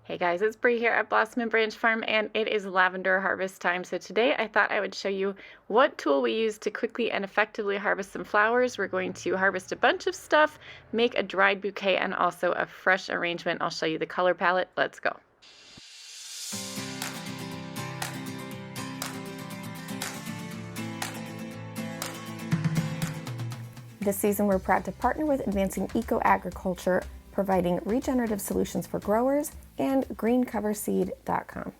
Hey guys, it's Bree here at Blossom and Branch Farm, and it is lavender harvest time. So today I thought I would show you what tool we use to quickly and effectively harvest some flowers. We're going to harvest a bunch of stuff, make a dried bouquet, and also a fresh arrangement. I'll show you the color palette. Let's go. This season, we're proud to partner with Advancing Eco-Agriculture, providing regenerative solutions for growers, and greencoverseed.com.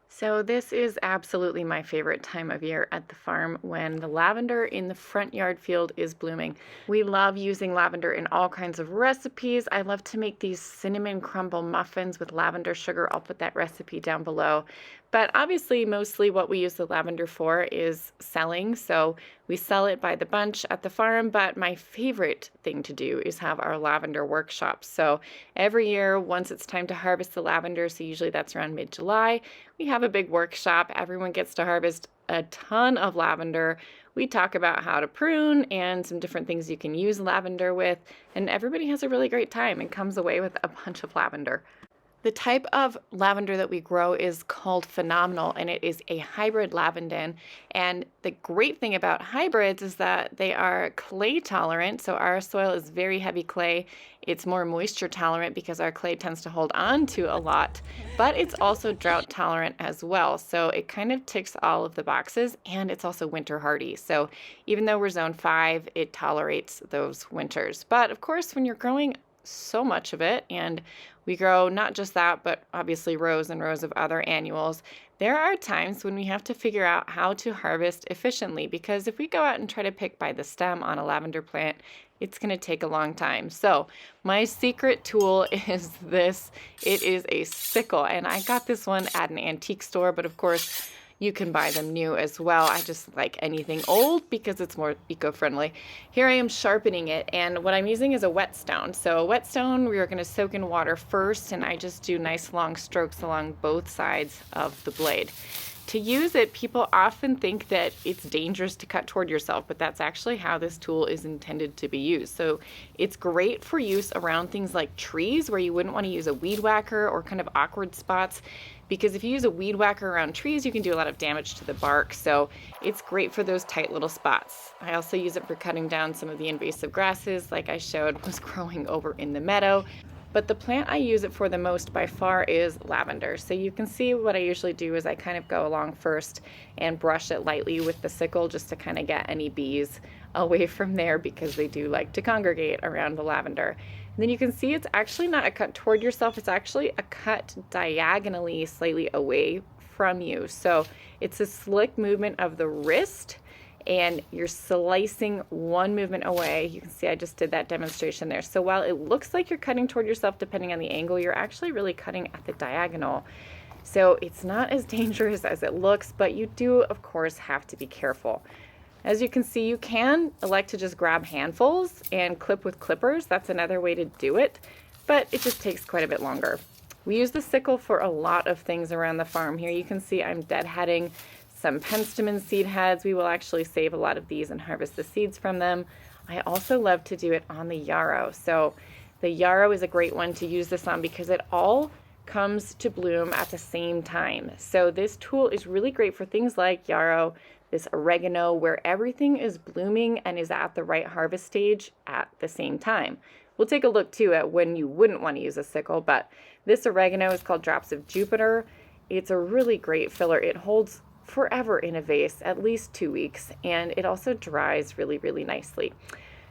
So this is absolutely my favorite time of year at the farm, when the lavender in the front yard field is blooming. We love using lavender in all kinds of recipes. I love to make these cinnamon crumble muffins with lavender sugar. I'll put that recipe down below. But obviously, mostly what we use the lavender for is selling. So we sell it by the bunch at the farm, but my favorite thing to do is have our lavender workshops. So every year, once it's time to harvest the lavender, so usually that's around mid-July, we have a big workshop. Everyone gets to harvest a ton of lavender. We talk about how to prune and some different things you can use lavender with, and everybody has a really great time and comes away with a bunch of lavender. The type of lavender that we grow is called phenomenal, and it is a hybrid lavender. And the great thing about hybrids is that they are clay tolerant. So our soil is very heavy clay. It's more moisture tolerant because our clay tends to hold on to a lot, but it's also drought tolerant as well. So it kind of ticks all of the boxes, and it's also winter hardy. So even though we're zone 5, it tolerates those winters. But of course, when you're growing so much of it, and we grow not just that, but obviously rows and rows of other annuals, there are times when we have to figure out how to harvest efficiently, because if we go out and try to pick by the stem on a lavender plant, it's going to take a long time. So my secret tool is this. It is a sickle, and I got this one at an antique store, but of course you can buy them new as well. I just like anything old because it's more eco-friendly. Here I am sharpening it, and what I'm using is a whetstone. So a whetstone we are going to soak in water first, and I just do nice long strokes along both sides of the blade. To use it, people often think that it's dangerous to cut toward yourself, but that's actually how this tool is intended to be used. So it's great for use around things like trees, where you wouldn't want to use a weed whacker, or kind of awkward spots, because if you use a weed whacker around trees, you can do a lot of damage to the bark. So it's great for those tight little spots. I also use it for cutting down some of the invasive grasses, like I showed was growing over in the meadow. But the plant I use it for the most by far is lavender. So you can see what I usually do is I kind of go along first and brush it lightly with the sickle, just to kind of get any bees away from there, because they do like to congregate around the lavender. And then you can see it's actually not a cut toward yourself, it's actually a cut diagonally slightly away from you. So it's a slick movement of the wrist, and you're slicing one movement away. You can see I just did that demonstration there. So while it looks like you're cutting toward yourself depending on the angle, you're actually really cutting at the diagonal. So it's not as dangerous as it looks, but you do of course have to be careful. As you can see, you can elect to just grab handfuls and clip with clippers. That's another way to do it, but it just takes quite a bit longer. We use the sickle for a lot of things around the farm. Here you can see I'm deadheading some penstemon seed heads. We will actually save a lot of these and harvest the seeds from them. I also love to do it on the yarrow. So the yarrow is a great one to use this on because it all comes to bloom at the same time. So this tool is really great for things like yarrow, this oregano, where everything is blooming and is at the right harvest stage at the same time. We'll take a look too at when you wouldn't want to use a sickle, but this oregano is called Drops of Jupiter. It's a really great filler. It holds forever in a vase, at least 2 weeks, and it also dries really, really nicely.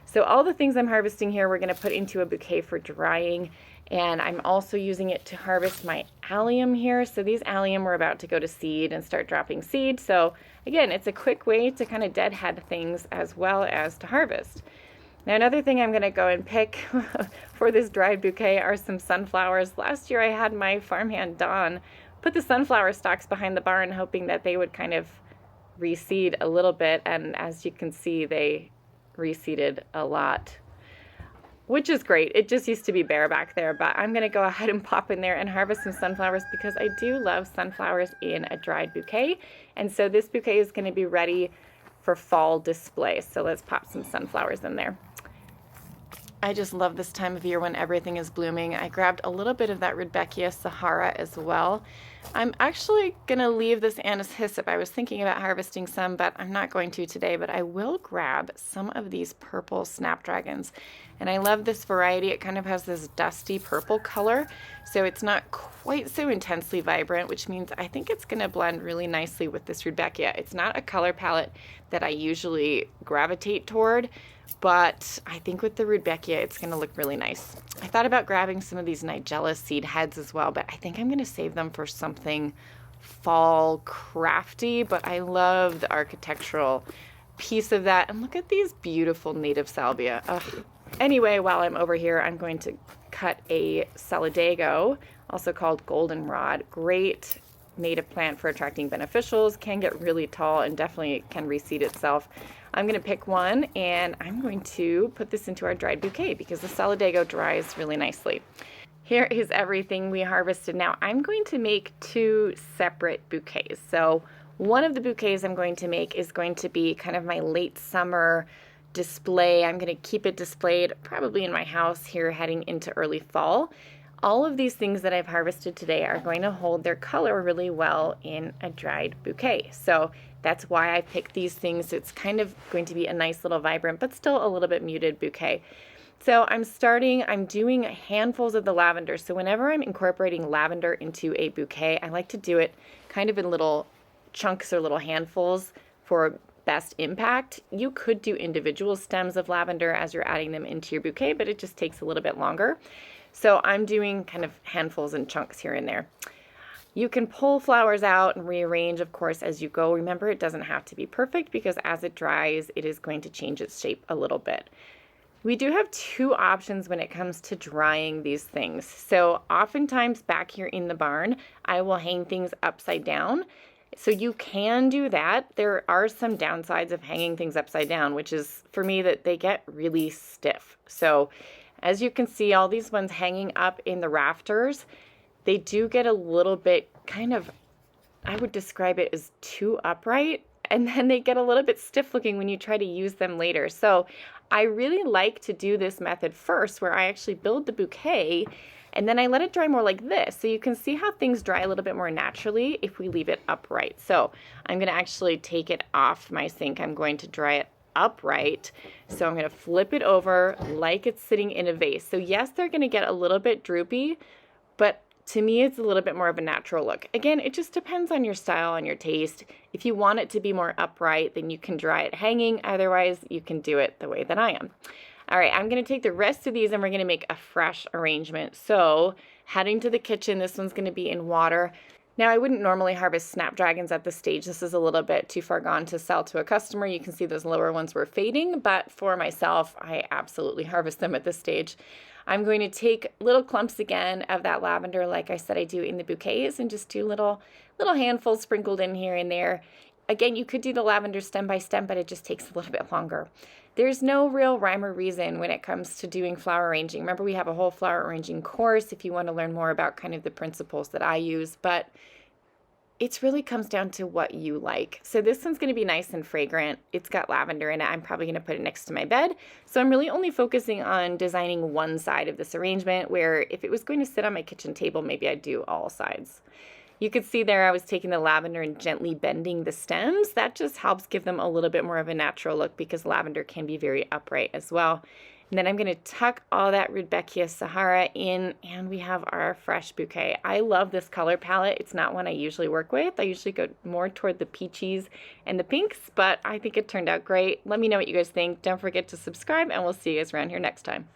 So all the things I'm harvesting here, we're going to put into a bouquet for drying, and I'm also using it to harvest my allium here. So these allium are about to go to seed and start dropping seed. So again, it's a quick way to kind of deadhead things as well as to harvest. Now another thing I'm going to go and pick for this dried bouquet are some sunflowers. Last year I had my farmhand Dawn put the sunflower stalks behind the barn, hoping that they would kind of reseed a little bit, and as you can see, they reseeded a lot, which is great. It just used to be bare back there, but I'm going to go ahead and pop in there and harvest some sunflowers because I do love sunflowers in a dried bouquet, and so this bouquet is going to be ready for fall display. So let's pop some sunflowers in there. I just love this time of year when everything is blooming. I grabbed a little bit of that Rudbeckia Sahara as well. I'm actually going to leave this anise hyssop. I was thinking about harvesting some, but I'm not going to today, but I will grab some of these purple snapdragons. And I love this variety. It kind of has this dusty purple color, so it's not quite so intensely vibrant, which means I think it's going to blend really nicely with this Rudbeckia. It's not a color palette that I usually gravitate toward, but I think with the Rudbeckia, it's going to look really nice. I thought about grabbing some of these Nigella seed heads as well, but I think I'm going to save them for something fall crafty, but I love the architectural piece of that. And look at these beautiful native salvia. Ugh. Anyway, while I'm over here, I'm going to cut a solidago, also called goldenrod. Great native plant for attracting beneficials, can get really tall and definitely can reseed itself. I'm going to pick one and I'm going to put this into our dried bouquet because the solidago dries really nicely. Here is everything we harvested. Now I'm going to make two separate bouquets. So one of the bouquets I'm going to make is going to be kind of my late summer display. I'm going to keep it displayed probably in my house here heading into early fall. All of these things that I've harvested today are going to hold their color really well in a dried bouquet. So that's why I picked these things. It's kind of going to be a nice little vibrant, but still a little bit muted bouquet. So I'm doing handfuls of the lavender. So whenever I'm incorporating lavender into a bouquet, I like to do it kind of in little chunks or little handfuls for best impact. You could do individual stems of lavender as you're adding them into your bouquet, but it just takes a little bit longer. So I'm doing kind of handfuls and chunks here and there. You can pull flowers out and rearrange, of course, as you go. Remember, it doesn't have to be perfect because as it dries, it is going to change its shape a little bit. We do have two options when it comes to drying these things. So oftentimes back here in the barn, I will hang things upside down. So you can do that. There are some downsides of hanging things upside down, which is for me that they get really stiff. So as you can see, all these ones hanging up in the rafters, they do get a little bit kind of, I would describe it as too upright, and then they get a little bit stiff looking when you try to use them later. So I really like to do this method first where I actually build the bouquet and then I let it dry more like this. So you can see how things dry a little bit more naturally if we leave it upright. So I'm going to actually take it off my sink. I'm going to dry it upright. So I'm going to flip it over like it's sitting in a vase. So yes, they're going to get a little bit droopy, but to me, it's a little bit more of a natural look. Again, it just depends on your style and your taste. If you want it to be more upright, then you can dry it hanging. Otherwise, you can do it the way that I am. All right, I'm going to take the rest of these and we're going to make a fresh arrangement. So heading to the kitchen, this one's going to be in water. Now, I wouldn't normally harvest snapdragons at this stage. This is a little bit too far gone to sell to a customer. You can see those lower ones were fading, but for myself, I absolutely harvest them at this stage. I'm going to take little clumps again of that lavender, like I said I do in the bouquets, and just do little handfuls sprinkled in here and there. Again, you could do the lavender stem by stem, but it just takes a little bit longer. There's no real rhyme or reason when it comes to doing flower arranging. Remember, we have a whole flower arranging course if you want to learn more about kind of the principles that I use, but it really comes down to what you like. So this one's going to be nice and fragrant. It's got lavender in it. I'm probably going to put it next to my bed. So I'm really only focusing on designing one side of this arrangement, where if it was going to sit on my kitchen table, maybe I'd do all sides. You could see there I was taking the lavender and gently bending the stems. That just helps give them a little bit more of a natural look because lavender can be very upright as well. And then I'm going to tuck all that Rudbeckia Sahara in, and we have our fresh bouquet. I love this color palette. It's not one I usually work with. I usually go more toward the peaches and the pinks, but I think it turned out great. Let me know what you guys think. Don't forget to subscribe, and we'll see you guys around here next time.